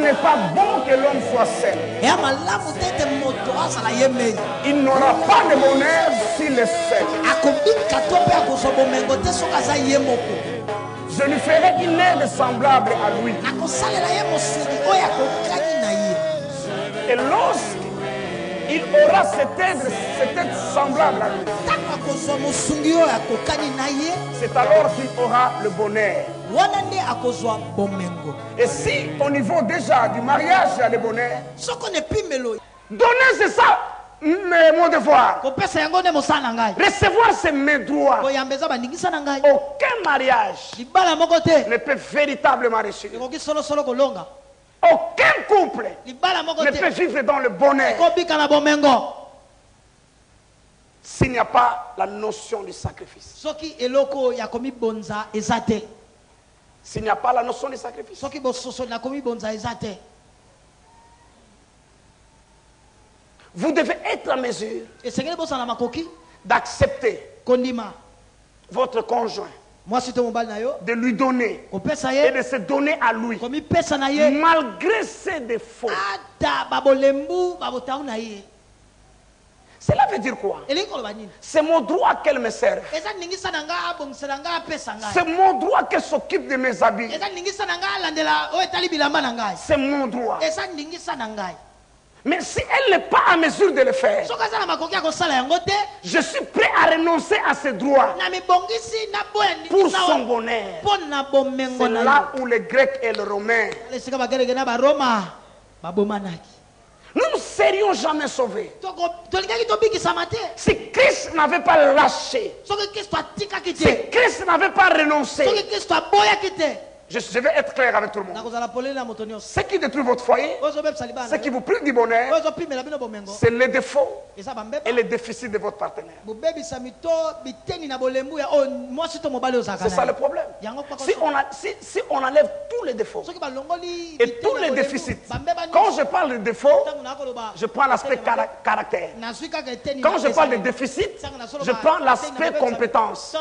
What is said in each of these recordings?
n'est pas bon que l'homme soit seul. Il n'aura pas de bonheur s'il est seul. Je lui ferai une aide semblable à lui. Et lorsqu'il aura cette aide semblable à lui, c'est alors qu'il aura le bonheur. Et si au niveau déjà du mariage il y a le bonheur, donner c'est ça mon devoir. Recevoir c'est mes droits. Aucun mariage ne peut véritablement réussir. Aucun couple ne peut vivre dans le bonheur s'il n'y a pas la notion du sacrifice. S'il n'y a pas la notion du sacrifice. Vous devez être en mesure d'accepter votre conjoint, de lui donner et de se donner à lui malgré ses défauts. Cela veut dire quoi? C'est mon droit qu'elle me serve. C'est mon droit qu'elle s'occupe de mes habits. C'est mon droit. Mais si elle n'est pas en mesure de le faire, je suis prêt à renoncer à ses droits pour son bonheur. C'est là où les Grecs et les Romains, nous ne serions jamais sauvés si Christ n'avait pas lâché, si Christ n'avait pas renoncé. Je vais être clair avec tout le monde. Ce qui détruit votre foyer, ce qui vous prive du bonheur, c'est les défauts et les déficits de votre partenaire. C'est ça le problème. Si on enlève tous les défauts et tous les déficits, quand je parle de défauts, je prends l'aspect caractère. Quand je parle de déficit, je prends l'aspect compétence.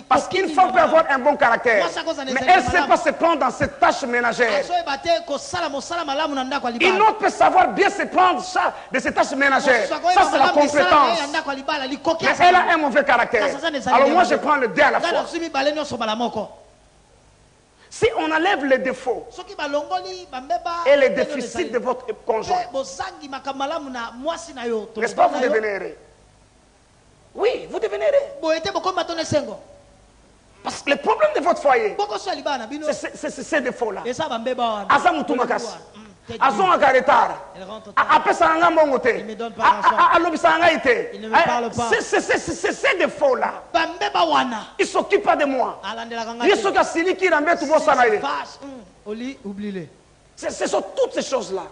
Parce qu'une femme peut avoir un bon caractère, mais elle ne sait pas se prendre dans cette tâche ménagère. Une autre peut savoir bien se prendre de cette tâche ménagère. Ça, c'est la compétence. Mais elle a un mauvais caractère. Alors moi, je prends le deux à la fois. Si on enlève les défauts et les déficits de votre conjoint, n'est-ce pas, vous devenez heureux? Oui, vous devenez heureux. Parce que le problème de votre foyer, c'est ces défauts-là. C'est ces défauts-là. Il ne s'occupe pas de moi. Ce sont toutes ces choses-là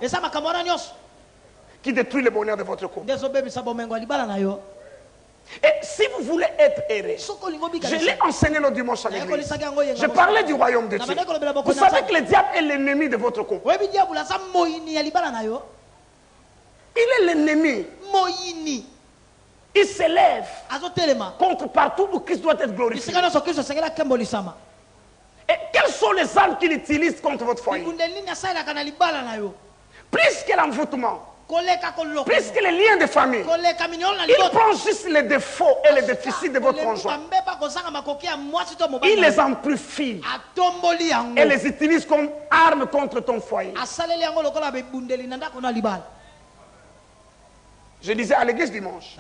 qui détruisent le bonheur de votre couple. Et si vous voulez être heureux, je l'ai enseigné le dimanche à l'église. Je parlais du royaume de Dieu. Vous savez que le diable est l'ennemi de votre couple. Il est l'ennemi. Il s'élève contre partout où Christ doit être glorifié. Et quelles sont les armes qu'il utilise contre votre foyer? Plus que l'envoûtement, plus que les liens de famille, il prend juste les défauts et les déficits de votre conjoint. Il les amplifie et les utilise comme armes contre ton foyer. Je disais à l'église dimanche,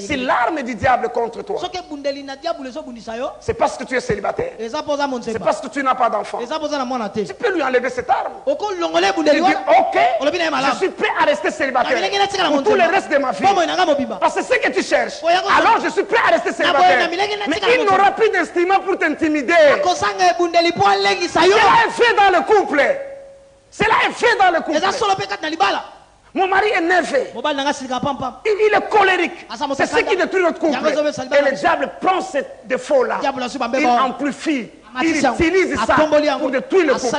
si l'arme du diable contre toi, c'est parce que tu es célibataire, c'est parce que tu n'as pas d'enfant, tu peux lui enlever cette arme. Tu dis, ok, je suis prêt à rester célibataire pour tout le reste de ma vie, parce que c'est ce que tu cherches. Alors je suis prêt à rester célibataire. Mais il n'aura plus d'instrument pour t'intimider. Cela est fait dans le couple. Cela est fait dans le couple. Mon mari est nerveux. Il est colérique. C'est ce qui détruit notre couple. Et le diable prend ce défaut-là. Il amplifie. Il utilise ça pour détruire le couple.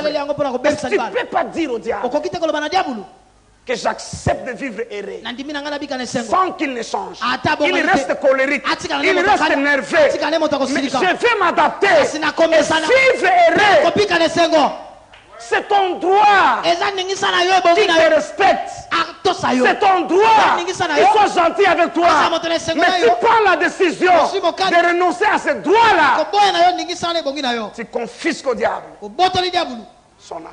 Est-ce que tu ne peux pas dire au diable que j'accepte de vivre heureux sans qu'il ne change? Il reste colérique. Il reste nerveux. Mais je vais m'adapter et vivre heureux C'est ton droit qui te respecte. C'est ton droit qu'il soit gentil avec toi. Mais tu prends la décision de renoncer à ce droit-là. Tu confisques au diable son âme.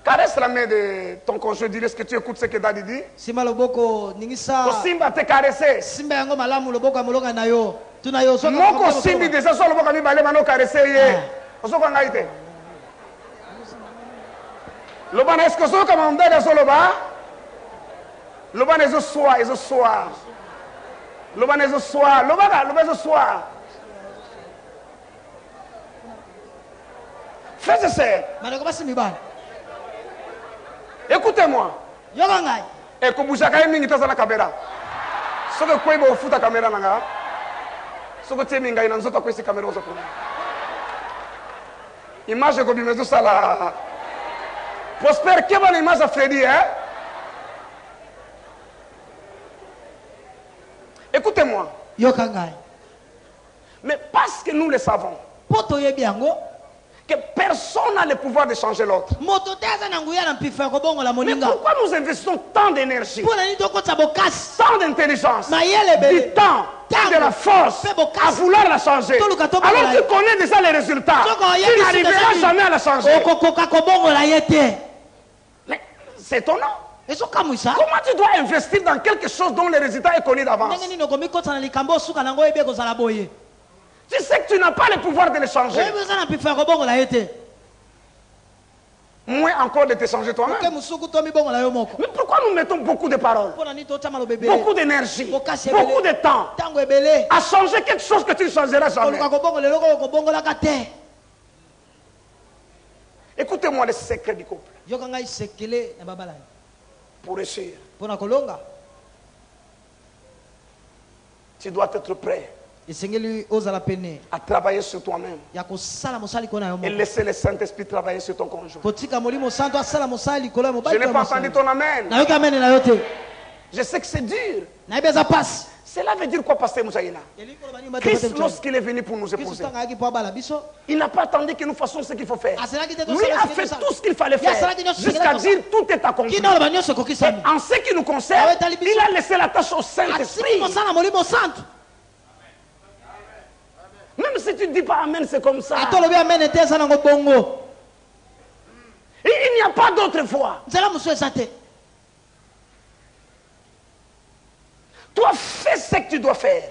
Caresse la main de ton conjoint. Dis est-ce que tu écoutes ce que Daddy dit? Simba te caresser. Moko simbi déjà sur le boka mi balé mano caresser ye. Osoko ngaite. Lobana est-ce que so commandé de so loba? Lobana ezo soir. Lobana ezo soir. Lobana ezo soir. Frères et sœurs. Écoutez-moi. Et que vous avez mis la caméra. Ce que vous avez fait la caméra, ce que vous avez fait la caméra. Image que vous avez fait la. Prospère, quelle bonne image a Freddy, hein? Écoutez-moi. Mais parce que nous le savons. Que personne n'a le pouvoir de changer l'autre. Mais pourquoi nous investissons tant d'énergie, tant d'intelligence, du temps, de la force à vouloir la changer, alors tu connais déjà les résultats, tu n'arriveras jamais à la changer. Mais c'est étonnant. Comment tu dois investir dans quelque chose dont le résultat est connu d'avance? Tu sais que tu n'as pas le pouvoir de le changer. Moins encore de te changer toi-même. Mais pourquoi nous mettons beaucoup de paroles, beaucoup d'énergie, beaucoup de temps à changer quelque chose que tu ne changeras jamais? Écoutez-moi le secret du couple. Pour réussir, tu dois être prêt à travailler sur toi-même et laisser le Saint-Esprit travailler sur ton conjoint. Je n'ai pas entendu ton amen. Je sais que c'est dur. Cela veut dire quoi, pasteur Moussaïna? Christ, lorsqu'il est venu pour nous épouser, il n'a pas attendu que nous fassions ce qu'il faut faire. Lui a fait tout ce qu'il fallait faire jusqu'à dire tout est accompli. Et en ce qui nous concerne, il a laissé la tâche au Saint-Esprit. Même si tu ne dis pas amen, c'est comme ça. Il n'y a pas d'autre voie. Toi, fais ce que tu dois faire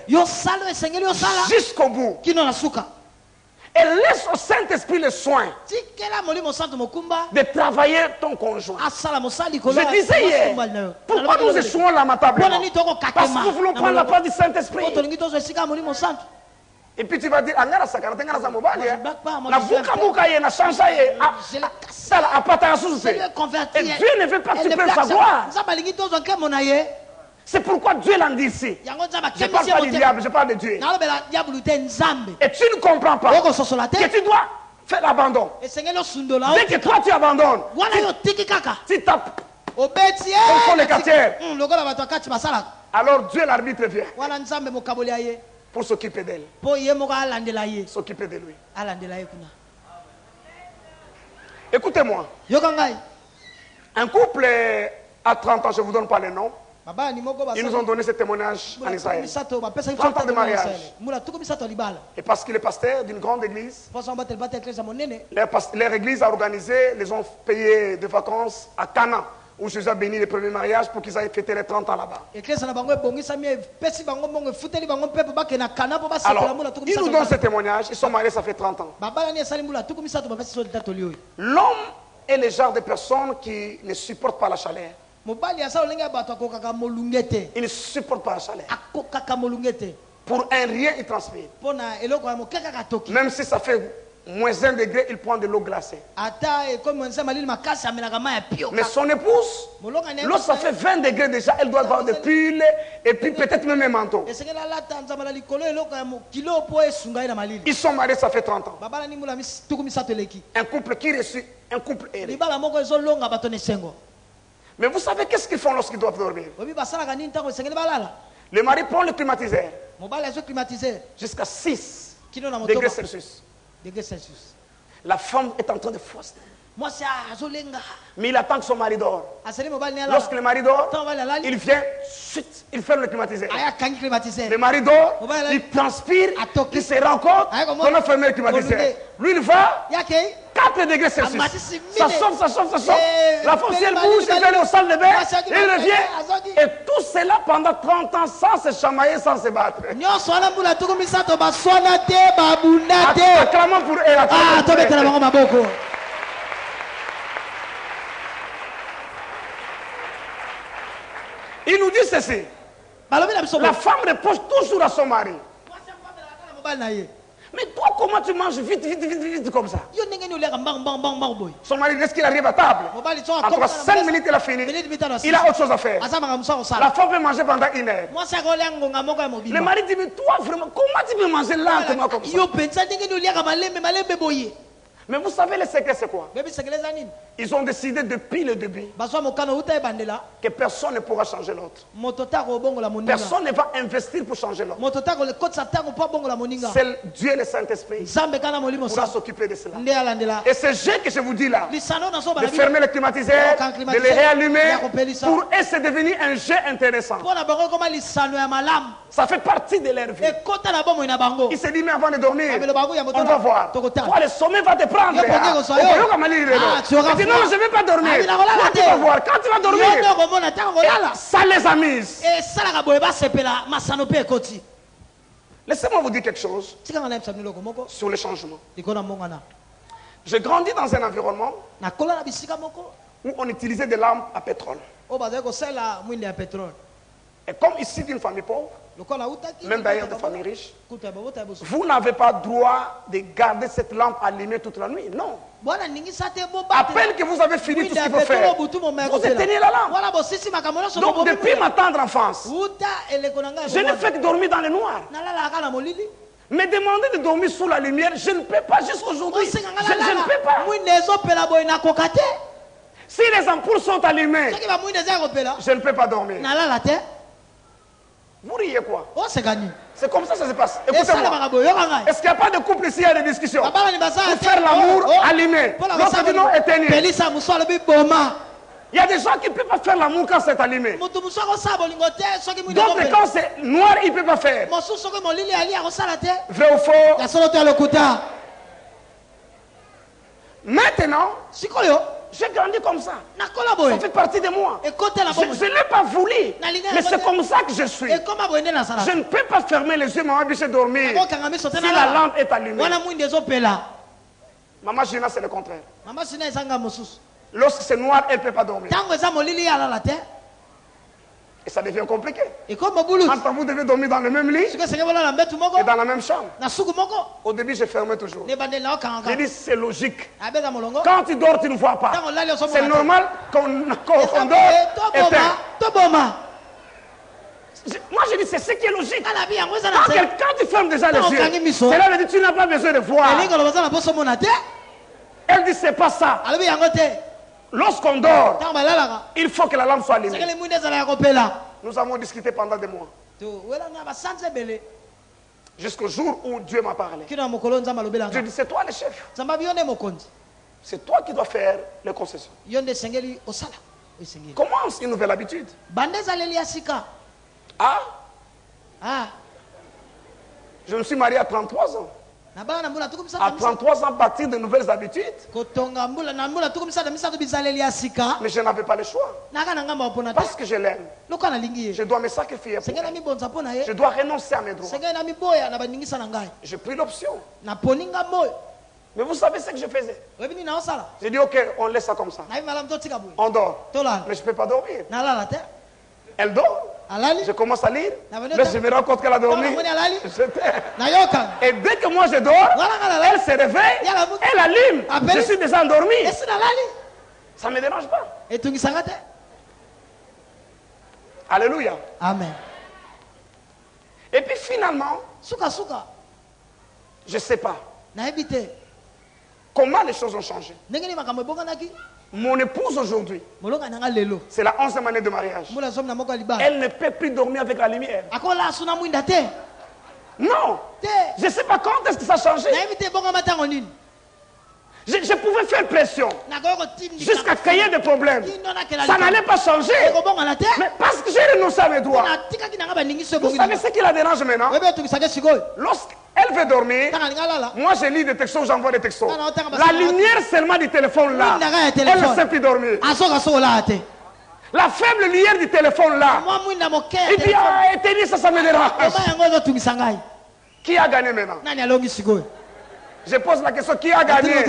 jusqu'au bout. Et laisse au Saint-Esprit le soin de travailler ton conjoint. Je disais hier, pourquoi nous échouons lamentablement? Parce que nous voulons prendre la part du Saint-Esprit. Et puis tu vas dire, et Dieu ne veut pas que tu prennes sa gloire. C'est pourquoi Dieu l'a dit ici. Je ne parle pas du diable, je parle de Dieu. Et tu ne comprends pas que tu dois faire l'abandon. Dès que toi tu abandonnes, tu tapes au fond des quartiers. Alors Dieu l'arbitre vient pour s'occuper d'elle. S'occuper de lui. Écoutez-moi. Un couple à 30 ans, je ne vous donne pas le nom. Ils nous ont donné ce témoignage en Israël. 30 ans de mariage. Et parce qu'il est pasteur d'une grande église, leur église a organisé, les ont payé des vacances à Cana, où Jésus a béni les premiers mariages pour qu'ils aillent fêter les 30 ans là-bas. Alors, ils nous donnent ce témoignage, ils sont mariés, ça fait 30 ans. L'homme est le genre de personne qui ne supporte pas la chaleur. Il ne supporte pas la chaleur. Pour un rien, il transpire. Même si ça fait moins 1 degré, il prend de l'eau glacée. Mais son épouse, lorsque ça fait 20 degrés déjà, elle doit avoir des pulls et puis peut-être même un manteau. Ils sont mariés, ça fait 30 ans. Un couple qui réussit, un couple erré. Mais vous savez qu'est-ce qu'ils font lorsqu'ils doivent dormir? Le mari prend le climatiseur jusqu'à 6 degrés Celsius. La femme est en train de fausser. Mais il attend que son mari dort. Lorsque le mari dort, il vient, chut, il ferme le climatiseur. Le mari dort, il transpire, il se rend compte qu'on a fermé le climatiseur. Lui, il va, 4 degrés Celsius. Ça chauffe, ça chauffe, ça chauffe. La femme, si elle bouge, elle va aller au salle de bain, il revient. Et tout cela pendant 30 ans sans se chamailler, sans se battre. Acclamons pour elle. Il nous dit ceci. La femme repose toujours à son mari. Mais toi, comment tu manges vite, vite, vite, vite comme ça? Son mari, est-ce qu'il arrive à table? Après 5 minutes, il a fini. Il a autre chose à faire. La femme peut manger pendant 1 heure. Le mari dit, mais toi, vraiment, comment tu peux manger lentement comme ça? Mais vous savez le secret c'est quoi? Ils ont décidé depuis le début que personne ne pourra changer l'autre. Personne ne va investir pour changer l'autre. C'est Dieu le Saint-Esprit qui pourra s'occuper de cela. Et ce jeu que je vous dis là, de fermer le climatiseur, de les réallumer, pour eux c'est devenu un jeu intéressant. Ça fait partie de leur vie. Il s'est dit, mais avant de dormir, on va voir. Toi, le sommeil va te prendre. Tu dis, non, je ne vais pas dormir. Tu vas voir. Quand tu vas dormir, ça les amuse. Laissez-moi vous dire quelque chose sur le changement. J'ai grandi dans un environnement où on utilisait des lampes à pétrole. Et comme ici d'une famille pauvre, même d'ailleurs de famille riche, vous n'avez pas droit de garder cette lampe allumée toute la nuit. Non. À peine que vous avez fini tout ce qu'il faut faire, vous éteignez la lampe. Donc depuis ma tendre enfance, je ne fais que dormir dans le noir. Me demander de dormir sous la lumière, je ne peux pas jusqu'aujourd'hui. Je ne peux pas. Si les ampoules sont allumées, je ne peux pas dormir. Vous riez quoi? C'est comme ça que ça se passe. Écoutez-moi. Est-ce qu'il n'y a pas de couple ici, il y a des discussions pour faire l'amour allumé? L'autre dit non, éteigné. Il y a des gens qui ne peuvent pas faire l'amour quand c'est allumé. D'autres, quand c'est noir, ils ne peuvent pas faire. Vrai ou faux? Maintenant, j'ai grandi comme ça. Ça fait partie de moi. Je ne l'ai pas voulu. Mais c'est comme ça que je suis. Je ne peux pas fermer les yeux, maman, je dormir. Si la lampe est allumée. Maman Gina, c'est le contraire. Lorsque c'est noir, elle ne peut pas dormir. Et ça devient compliqué. Entre vous devez dormir dans le même lit et dans la même chambre. Au début, je fermais toujours. J'ai dit, c'est logique. Quand tu dors, tu ne vois pas. C'est normal qu'on dort éteint. Moi, je dis, c'est ce qui est logique. Quand tu fermes déjà les yeux, cela veut dire que tu n'as pas besoin de voir. Elle dit, c'est pas ça. Lorsqu'on dort, il faut que la lampe soit allumée. Nous avons discuté pendant des mois. Jusqu'au jour où Dieu m'a parlé. Je dis, c'est toi le chef. C'est toi qui dois faire les concessions. Commence une nouvelle habitude. Je me suis marié à 33 ans. À 33 ans, à partir de nouvelles habitudes. Mais je n'avais pas le choix. Parce que je l'aime. Je dois me sacrifier pour elle. Je dois renoncer à mes droits. J'ai pris l'option. Mais vous savez ce que je faisais? J'ai dit, ok, on laisse ça comme ça. On dort. Mais je ne peux pas dormir. Elle dort. Je commence à lire, mais je me rends compte qu'elle a dormi. Et dès que moi je dors, elle se réveille, elle allume. Je suis déjà endormi. Ça ne me dérange pas. Alléluia. Amen. Et puis finalement, je ne sais pas comment les choses ont changé. Mon épouse aujourd'hui, c'est la 11e année de mariage. Elle ne peut plus dormir avec la lumière. Non. Je ne sais pas quand est-ce que ça a changé. Je pouvais faire pression jusqu'à créer des problèmes. Ça n'allait pas changer. Mais parce que j'ai renoncé à mes droits. Vous savez ce qui la dérange maintenant? Lorsqu'elle veut dormir, moi je lis des textos, j'envoie des textos. La lumière seulement du téléphone là, elle ne sait plus dormir. La faible lumière du téléphone là, il dit ah, éteignez ça, ça me dérange. Qui a gagné maintenant? Je pose la question, qui a gagné?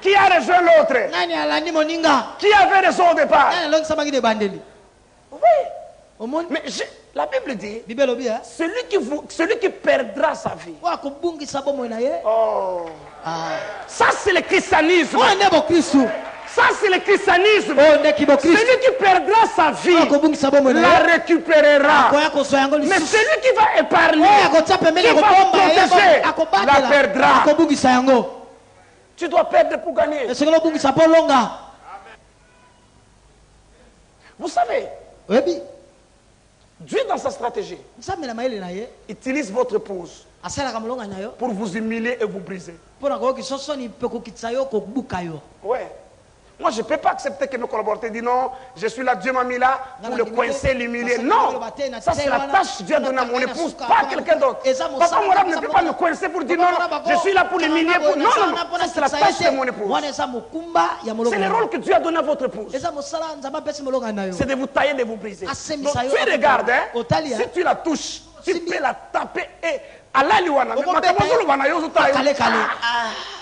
Qui a rejoint l'autre? Qui avait raison au départ? Oui. Mais la Bible dit, celui qui perdra sa vie. Oh. Ça c'est le christianisme. Ça c'est le christianisme. Celui qui perdra sa vie la récupérera. Mais celui qui va épargner, qui va protéger, la perdra. Tu dois perdre pour gagner. Vous savez, Dieu dans sa stratégie utilise votre épouse pour vous humilier et vous briser. Ouais. Moi, je ne peux pas accepter que mes collaborateurs disent non, je suis là, Dieu m'a mis là pour le coincer, l'humilier. Non, ça c'est la tâche que Dieu a donnée à mon épouse, pas à quelqu'un d'autre. Papa Mourab ne peut pas me coincer pour dire non, je suis là pour l'humilier. Non, non, ça c'est la tâche de mon épouse. C'est le rôle que Dieu a donné à votre épouse. C'est de vous tailler, de vous briser. Donc tu regardes, hein, si tu la touches, tu peux la taper et...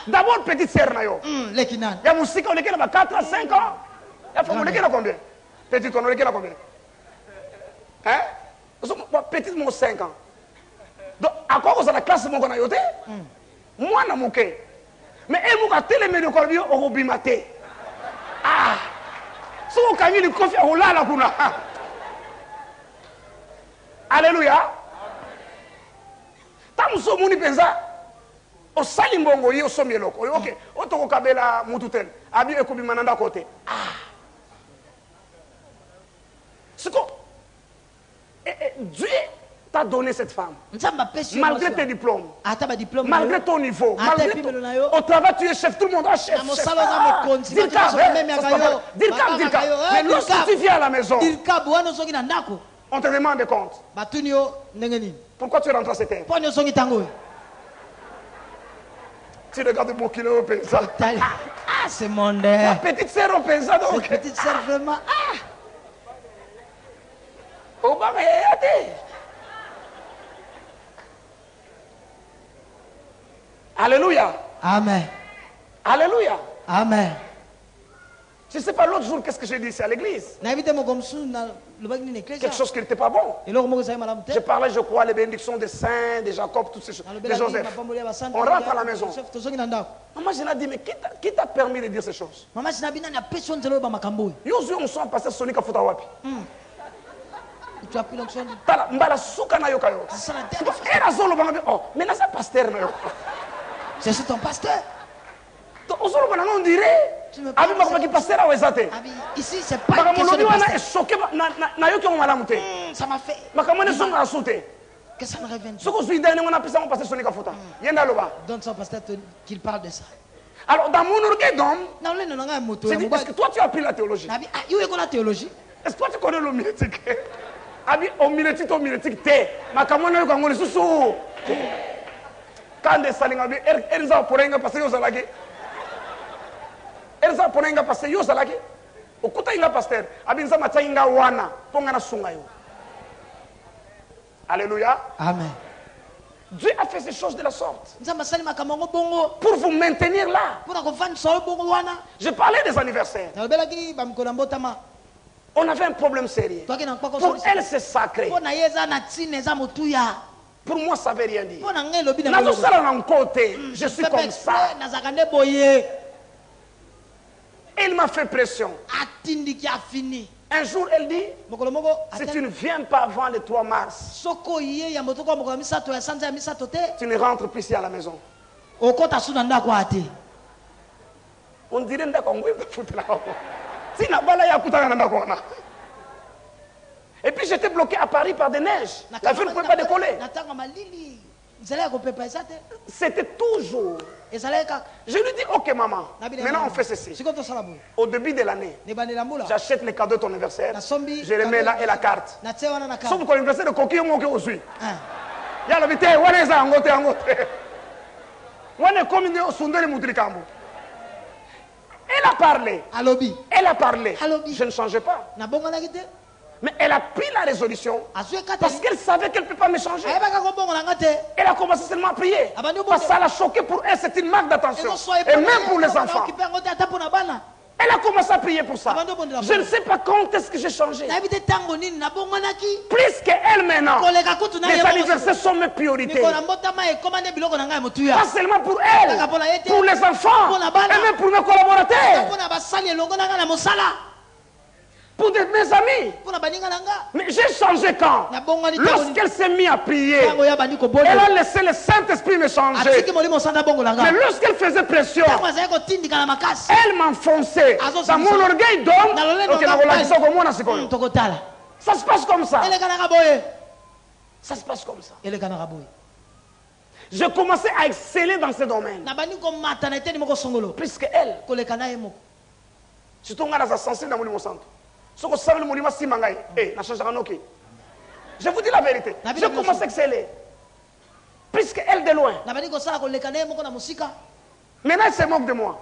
D'abord, petite sœur, il y a musique, on est 4 à 5 ans. On est combien? Petite, on est combien? Hein? Petite, moi, 5 ans. Donc, à quoi vous avez la classe, moi, moi, je suis mais elle m'a télé médico au bimate. Ah! Si vous avez le coffre, on l'a là. Alléluia. Tamuso muni penza o sali mbongo yo somi loko ok otoko kabela mututel abi ekobi mananda côté ah ce que Dieu t'a donné cette femme malgré tes diplômes malgré ton niveau malgré au travail tu es chef, tout le monde est chef, mais lorsque tu viens à la maison on te demande compte. Pourquoi tu rentres à cette heure? Tu regardes mon kilo au pensa. Ah, c'est mon dé. La petite sœur au pensa donc. La petite sœur vraiment. Ah. Oh bah mais alléluia. Amen. Alléluia. Amen. Je ne sais pas l'autre jour qu'est-ce que j'ai dit ici à l'église. Quelque chose qui n'était pas bon. Je parlais, je crois, les bénédictions des saints, de Jacob, toutes ces choses, de Joseph. On rentre à la maison. Maman, je l'ai dit, mais qui t'a permis de dire ces choses? Yosu, on s'en passé Sonika Futawapi. Tu as pris l'onction de... C'est ton pasteur. On dirait. Ici, c'est pas une question de pasteur. Ça m'a fait. Que ça me revienne. Donne son pasteur qu'il parle de ça. Alors, dans mon orgueil d'homme, est-ce que toi tu as appris la théologie? Est-ce que toi tu connais l'homilétique? Homilétique, quand des salingabis, elles ont pour un passer aux alagés. Elles ont pour un passer aux alagés. Au côté de la pasteur, Abinza Matsainga Wana, Pongana Sungayo. Alléluia. Amen. Dieu a fait ces choses de la sorte pour vous maintenir là. Je parlais des anniversaires. On avait un problème sérieux. Pour elle, c'est sacré. Pour moi, ça ne veut rien dire. Je suis comme ça. Elle m'a fait pression. Un jour, elle dit, si tu ne viens pas avant le 3 mars, tu ne rentres plus ici à la maison. On dirait que et puis j'étais bloqué à Paris par des neiges. La ville ne pouvait pas décoller. C'était toujours. Je lui dis, ok maman, maintenant on fait ceci. Au début de l'année, j'achète les cadeaux de ton anniversaire, je les mets là et la carte. Sauf que l'anniversaire de coquille, moi qui suis. Il y a l'habitude, on est en côté, en côté. On est comme une sondée de Moutrikambo. Elle a parlé. Elle a parlé. Je ne changeais pas. Mais elle a pris la résolution parce qu'elle savait qu'elle ne peut pas me changer. Elle a commencé seulement à prier. Parce que ça l'a choqué pour elle, c'est une marque d'attention. Et même pour les enfants. Elle a commencé à prier pour ça. Je ne sais pas quand est-ce que j'ai changé. Plus qu'elle maintenant, les anniversaires sont mes priorités. Pas seulement pour elle, pour les enfants, et même pour mes collaborateurs. Pour mes amis. Mais j'ai changé quand? Lorsqu'elle s'est mise à prier, elle a laissé le Saint-Esprit me changer. Mais lorsqu'elle faisait pression, elle m'enfonçait dans mon orgueil d'homme. Ça se passe comme ça. Ça se passe comme ça. Je commençais à exceller dans ce domaine. Puisque elle, surtout dans sensible dans mon centre. Je vous dis la vérité. Je commence à exceller. Puisqu'elle de loin. Maintenant, elle se moque de moi.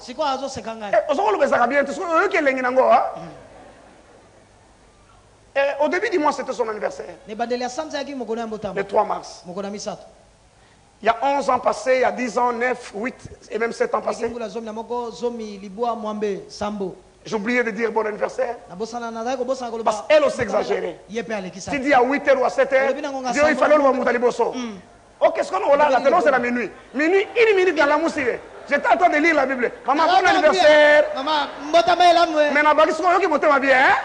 Au début du mois, c'était son anniversaire. Le 3 mars. Il y a 11 ans passés, il y a 10 ans, 9, 8 et même 7 ans passés. J'ai oublié de dire bon anniversaire. Parce qu'elle aussi exagérée. Tu dis à 8h ou à 7h, Dieu, il fallait le voir Moutali Bosso. Oh, qu'est-ce qu'on a là? La télé, c'est la minuit. Minuit, une minute dans la moussille. J'étais en train de lire la Bible. Maman, bon anniversaire. Mais ma bague, c'est qui monte ma vie, hein?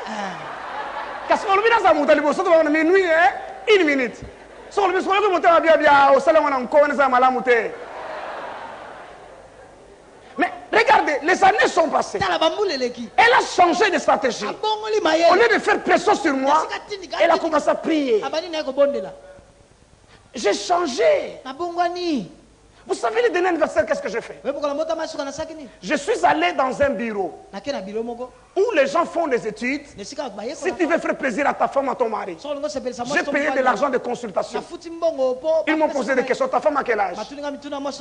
Qu'est-ce qu'on a vu dans sa Moutali Bosso? Minuit, hein? Une minute. Si on a vu qui monte ma vie, au salon, on a encore une malamouté. Mais regardez, les années sont passées. Elle a changé de stratégie. Au lieu de faire pression sur moi, elle a commencé à prier. J'ai changé. Vous savez, le dernier anniversaire, qu'est-ce que j'ai fait? Je suis allé dans un bureau où les gens font des études. Si tu veux faire plaisir à ta femme, à ton mari, j'ai payé de l'argent de consultation. Ils m'ont posé des questions. Ta femme a quel âge?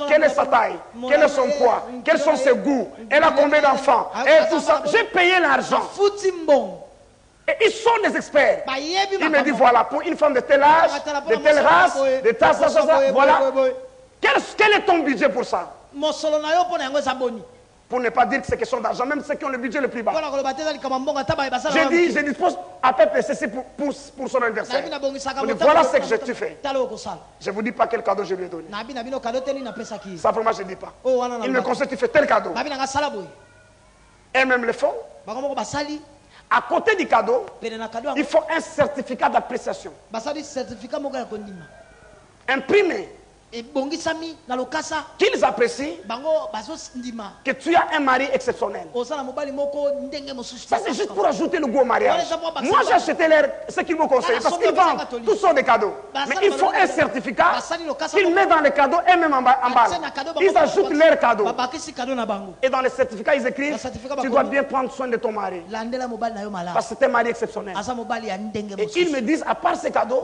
Quelle est sa taille? Quel est son poids? Quels sont ses goûts? Elle a combien d'enfants? Et tout ça. J'ai payé l'argent. Et ils sont des experts. Ils me disent voilà, pour une femme de tel âge, de telle race, de ça, voilà. Quel est ton budget pour ça? Pour ne pas dire que c'est question d'argent, même ceux qui ont le budget le plus bas. Je dispose à peu près ceci pour son anniversaire. Voilà ce que tu fais. Je ne vous dis pas quel cadeau je lui ai donné. Ça, vraiment, je ne dis pas. Il me conseille, tu fais tel cadeau. Et même le font. À côté du cadeau, il faut un certificat d'appréciation. Imprimé. Qu'ils apprécient que tu as un mari exceptionnel. Ça, c'est juste pour ajouter le goût au mariage. Moi, j'ai acheté ce qu'ils me conseillent parce qu'ils vendent tous sortes de cadeaux. Mais il faut un certificat qu'ils mettent dans les cadeaux et même en bas. Ils ajoutent leurs cadeaux. Et dans les certificats, ils écrivent tu dois bien prendre soin de ton mari. Parce que c'est un mari exceptionnel. Et ils me disent, à part ces cadeaux,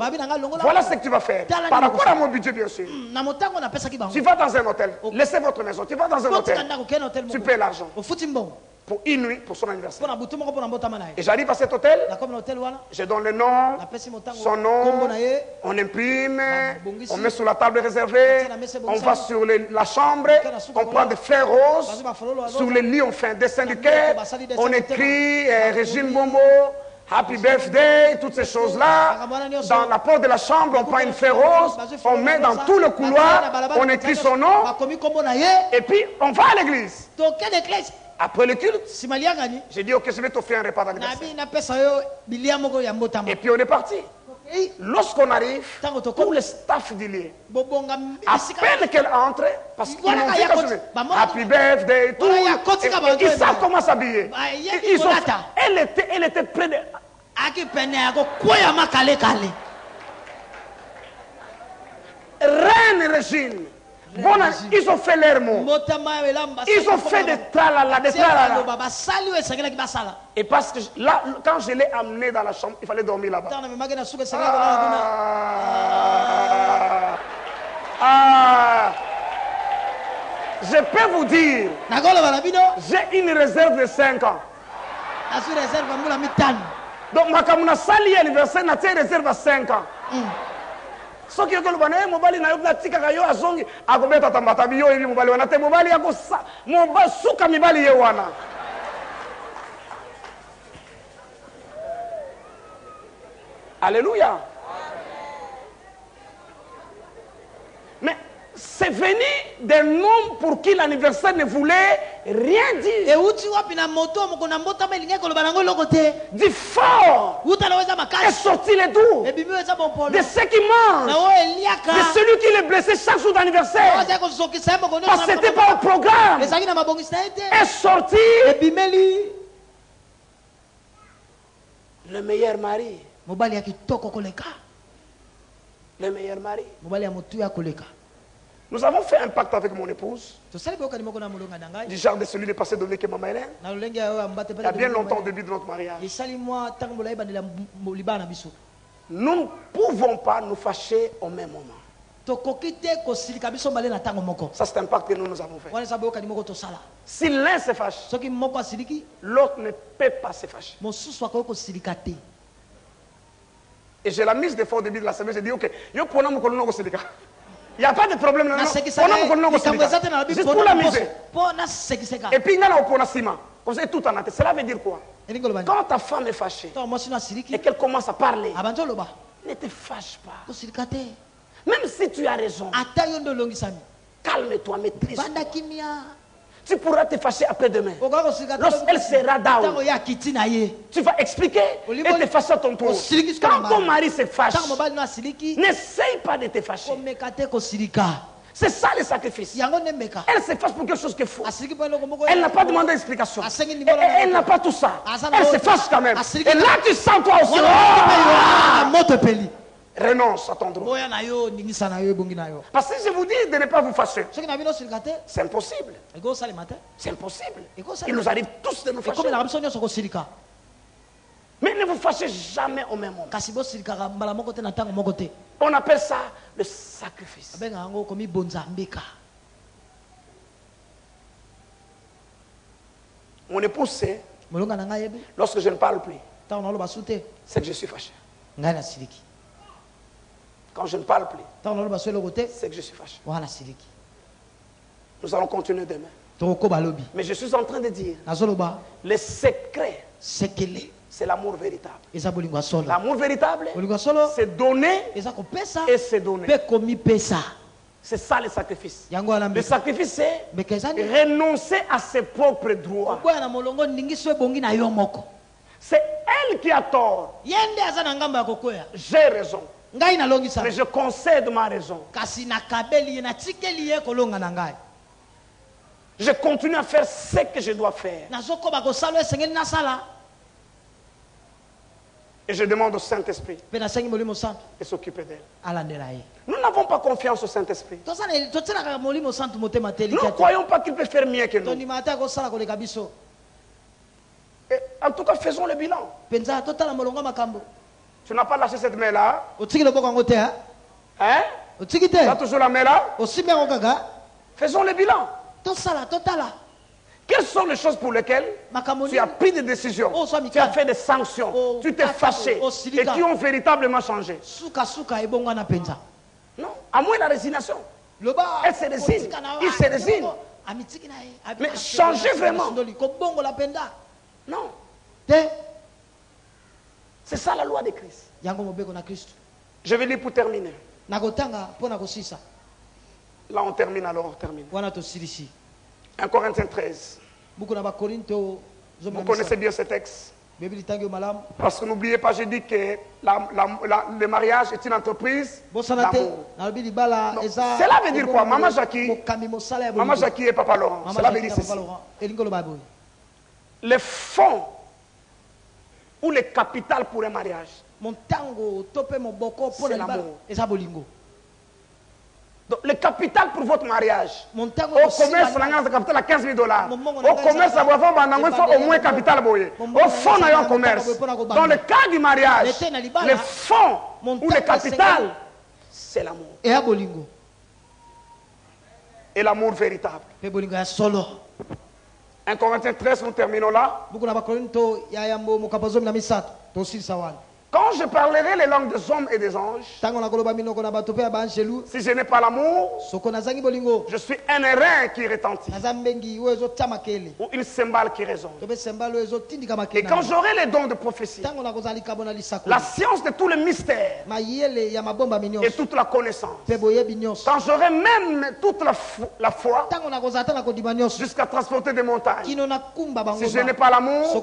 voilà ce que tu vas faire. Par rapport à mon budget, bien sûr. Tu vas dans un hôtel, laissez votre maison, tu vas dans un hôtel, tu paies l'argent pour une nuit, pour son anniversaire. Et j'arrive à cet hôtel, je donne le nom, son nom, on imprime, on met sur la table réservée, on va sur la chambre, on prend des fleurs roses, sur le lit on fait un dessin du cœur, on écrit Régine Bombo, Happy birthday, toutes ces choses-là. Dans la porte de la chambre, on prend une fleur rose, on met dans tout le couloir, on écrit son nom, et puis on va à l'église. Après le culte, j'ai dit, ok, je vais t'offrir un repas d'anniversaire. Et puis on est parti. Lorsqu'on arrive, tout le staff du lieu, à peine qu'elle entre, parce qu'ils m'ont dit Happy birthday, tout, ils savent comment s'habiller. Elle était près de... Reine Régine. Bon, ils ont fait leur mot. Ils ont fait des tralala, des tralala. Et parce que là, quand je l'ai amené dans la chambre, il fallait dormir là-bas. Je peux vous dire, j'ai une réserve de 5 ans. Donc, ma sali anniversaire, j'ai une réserve à 5 ans. Ce qui est que le bonheur, mobali na yobna tika kayo azongi agobeta tambata biyo ili mobali wana te mobali yako sa mobali suka mibali ye wana. Alléluia. Mais c'est venu d'un homme pour qui l'anniversaire ne voulait rien dire. Du fort est sorti les doux de ceux qui mangent, de celui qui est blessé chaque jour d'anniversaire. Parce que c'était pas au programme. Est sorti le meilleur mari. Le meilleur mari. Nous avons fait un pacte avec mon épouse. Du genre de celui de passer donner que maman Hélène. Il y a bien longtemps au début de notre mariage. Nous ne pouvons pas nous fâcher au même moment. Ça c'est un pacte que nous avons fait. Si l'un se fâche, l'autre ne peut pas se fâcher. Et j'ai la mise de fois au début de la semaine, j'ai dit ok, il n'y a pas de problème. Juste pour la mise. Et puis il y a un ciment. Tout en tête. Cela veut dire quoi? Quand ta femme est fâchée et qu'elle commence à parler, ne te fâche pas. Même si tu as raison, calme-toi, maîtrise. Tu pourras te fâcher après-demain. Lorsqu'elle sera down, tu vas expliquer et te fâcher à ton tour. Quand ton mari se fâche, n'essaye pas de te fâcher. C'est ça le sacrifice. Elle se fâche pour quelque chose qu'il faut. Elle n'a pas demandé d'explication. Elle n'a pas tout ça. Elle se fâche quand même. Et là tu sens toi aussi. Renonce à ton droit. Parce que je vous dis de ne pas vous fâcher. C'est impossible. C'est impossible. Il nous arrive tous de nous fâcher. Mais ne vous fâchez jamais au même moment. On appelle ça le sacrifice. Mon épouse sait, lorsque je ne parle plus, c'est que je suis fâché. Quand je ne parle plus, c'est que je suis fâché. Nous allons continuer demain. Mais je suis en train de dire, le secret, c'est l'amour véritable. L'amour véritable, c'est donner et c'est donner. C'est ça le sacrifice. Le sacrifice, c'est renoncer à ses propres droits. C'est elle qui a tort. J'ai raison. Mais je concède ma raison. Je continue à faire ce que je dois faire. Et je demande au Saint-Esprit de s'occuper d'elle. Nous n'avons pas confiance au Saint-Esprit. Nous ne croyons pas qu'il peut faire mieux que nous. Et en tout cas, faisons le bilan. Tu n'as pas lâché cette main-là. Hein? Tu as toujours la main-là. Faisons le bilan. Quelles sont les choses pour lesquelles tu as pris des décisions, tu as fait des sanctions, tu t'es fâché et qui ont véritablement changé? Non, à moins la résignation. Elle se résigne, il se résigne. Mais changer vraiment. Non. C'est ça la loi de Christ. Je vais lire pour terminer. Là on termine, alors on termine. 1 Corinthiens 13. Vous connaissez bien ce texte. Parce que n'oubliez pas, j'ai dit que le mariage est une entreprise d'amour. Cela veut dire quoi? Maman Jackie et Papa Laurent. Cela veut dire ceci. Les fonds ou le capital pour un mariage, c'est l'amour. Donc, le capital pour votre mariage. Au commerce, le capital à 15 000 $. Au commerce, il faut au moins capital. Au fond, il y a un commerce. Dans le cas du mariage, le fonds ou le capital, c'est l'amour. Et l'amour véritable. 1 Corinthiens 13, nous terminons là. Quand je parlerai les langues des hommes et des anges, si je n'ai pas l'amour, je suis un airain qui retentit, ou une cymbale qui résonne. Et quand j'aurai les dons de prophétie, la science de tous les mystères et toute la connaissance, quand j'aurai même toute la foi jusqu'à transporter des montagnes, si je n'ai pas l'amour,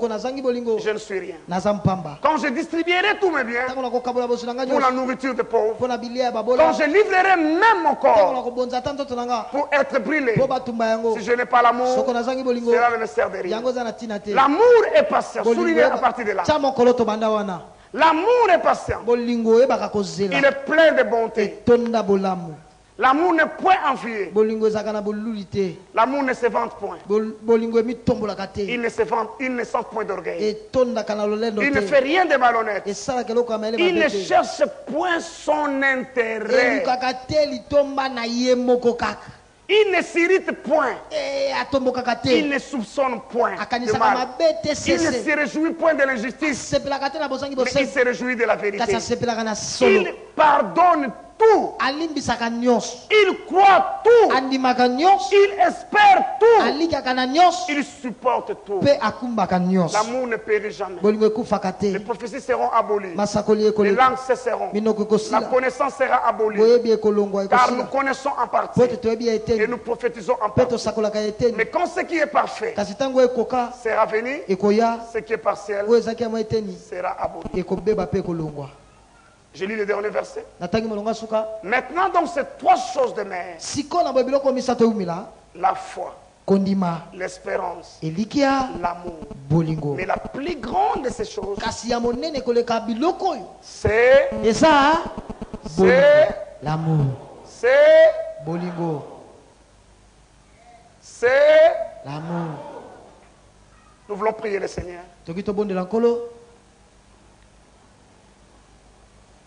je ne suis rien. Quand je distribuerai tous mes biens pour la nourriture des pauvres, quand je livrerai même mon corps pour être brûlé, si je n'ai pas l'amour, cela ne me sert de rien. L'amour est patient. Soulignez à partir de là. L'amour est patient. Il est plein de bonté. L'amour n'est point envié. L'amour ne se vante point. Il ne se vante, il ne sent point d'orgueil. Il ne fait rien de malhonnête. Il ne cherche point son intérêt. Il ne s'irrite point. Il ne soupçonne point de mal. Il ne se réjouit point de l'injustice, mais il se réjouit de la vérité. Il pardonne tout. Il croit tout. Il espère tout. Il supporte tout. L'amour ne périt jamais. Les prophéties seront abolies. Les langues cesseront. La connaissance sera abolie. Car nous connaissons en partie et nous prophétisons en partie. Mais quand ce qui est parfait sera venu, ce qui est partiel sera aboli. Je lis le dernier verset. Maintenant, donc, ces trois choses de mer: la foi, l'espérance, l'amour. Mais la plus grande de ces choses, c'est l'amour. C'est l'amour. Nous voulons prier le Seigneur.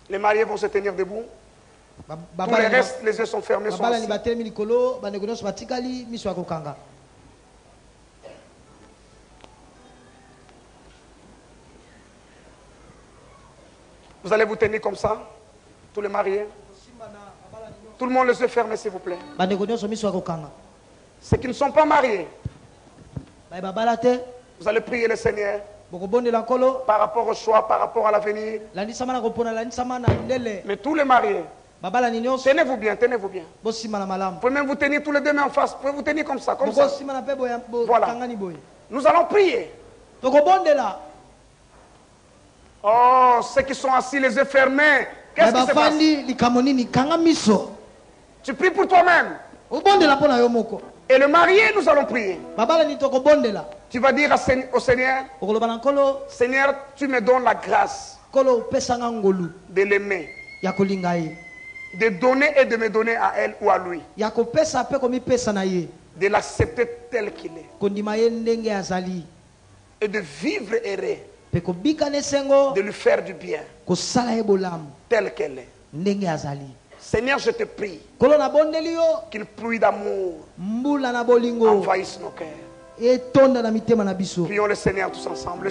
Les mariés vont se tenir debout. Tous les restes, les yeux sont fermés, sont assis. Vous allez vous tenir comme ça, tous les mariés. Tout le monde les yeux fermés, s'il vous plaît. Ceux qui ne sont pas mariés, vous allez prier le Seigneur par rapport au choix, par rapport à l'avenir. Mais tous les mariés, tenez-vous bien, tenez-vous bien. Vous pouvez même vous tenir tous les deux mains en face. Vous pouvez vous tenir comme ça, comme ça. Voilà. Nous allons prier. Oh, ceux qui sont assis, les yeux fermés, qu'est-ce qui se passe? Tu pries pour toi-même. Et le marié, nous allons prier. Tu vas dire au Seigneur: Seigneur, tu me donnes la grâce de l'aimer, de donner et de me donner à elle ou à lui, de l'accepter tel qu'il est, et de vivre heureux, de lui faire du bien tel qu'elle est. Seigneur, je te prie qu'une pluie d'amour envahisse nos cœurs. Prions le Seigneur tous ensemble.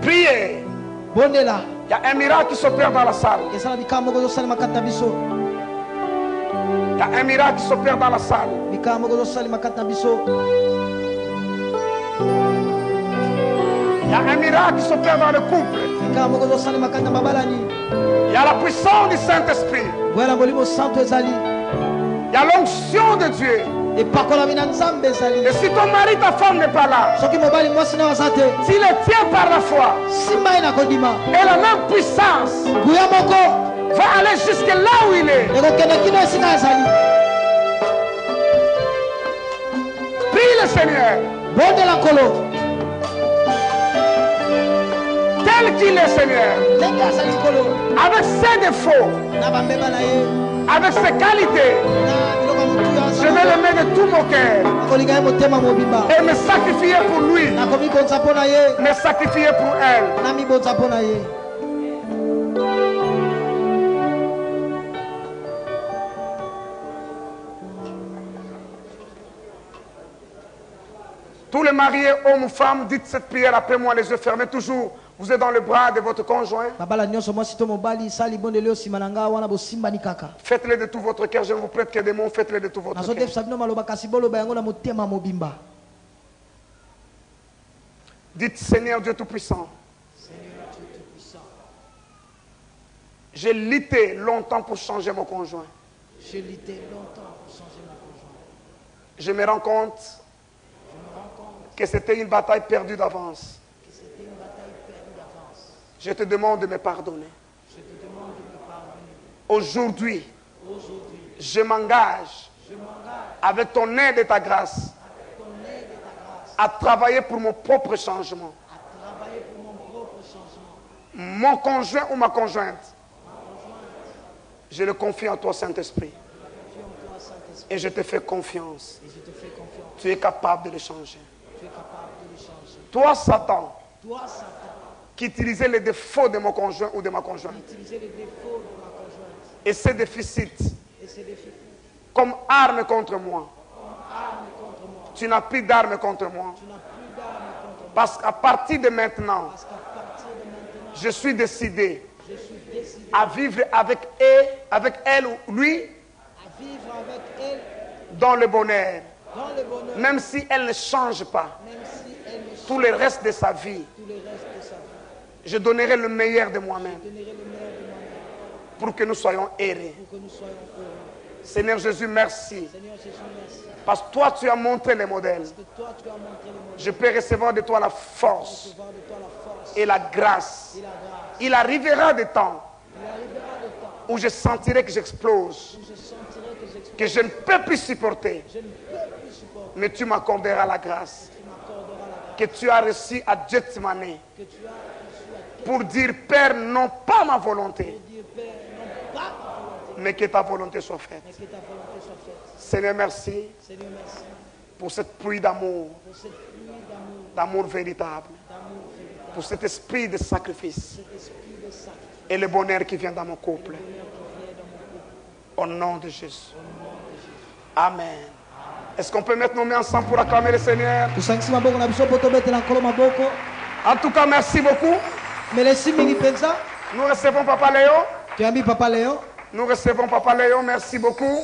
Priez. Il y a un miracle qui s'opère dans la salle. Il y a un miracle qui s'opère dans la salle. Il y a un miracle qui s'opère dans le couple. Il y a la puissance du Saint-Esprit. Il y a l'onction de Dieu. Et si ton mari, ta femme n'est pas là, s'il le tient par la foi, et la même puissance va aller jusque là où il est. Prie le Seigneur. Bédis-les, Seigneur. Avec ses défauts, avec ses qualités, je vais l'aimer de tout mon cœur et me sacrifier pour lui, me sacrifier pour elle. Tous les mariés, hommes ou femmes, dites cette prière après moi, les yeux fermés toujours. Vous êtes dans le bras de votre conjoint. Faites-le de tout votre cœur. Je ne vous prête que des mots. Faites-le de tout votre cœur. Dites Seigneur Dieu Tout-Puissant. J'ai lutté longtemps pour changer mon conjoint. Je me rends compte que c'était une bataille perdue d'avance. Je te demande de me pardonner. Aujourd'hui, je m'engage avec ton aide et ta grâce à travailler pour mon propre changement. Mon conjoint ou ma conjointe, je le confie en toi, Saint-Esprit. Et je te fais confiance. Tu es capable de le changer. Toi, Satan, qui utilisait les défauts de mon conjoint ou de ma conjointe, et ses déficits comme arme contre moi, tu n'as plus d'armes contre moi. Parce qu'à partir de maintenant, je suis décidé à vivre avec elle ou lui dans le bonheur. Même si elle ne change pas tout le reste de sa vie, je donnerai le meilleur de moi-même pour que nous soyons heureux. Seigneur Jésus, merci. Parce que toi, tu as montré les modèles. Je peux recevoir de toi la force et la grâce. Il arrivera des temps où je sentirai que j'explose, que je ne peux plus supporter. Mais tu m'accorderas la grâce que tu as reçue à Gethsemane pour dire, Père, non pas ma volonté, mais que ta volonté soit faite. Seigneur, merci pour cette pluie d'amour, d'amour véritable, pour cet esprit de sacrifice et le bonheur qui vient dans mon couple. Au nom de Jésus. Amen. Est-ce qu'on peut mettre nos mains ensemble pour acclamer le Seigneur? En tout cas, merci beaucoup. Nous recevons Papa Léo. Nous recevons Papa Léo. Merci beaucoup.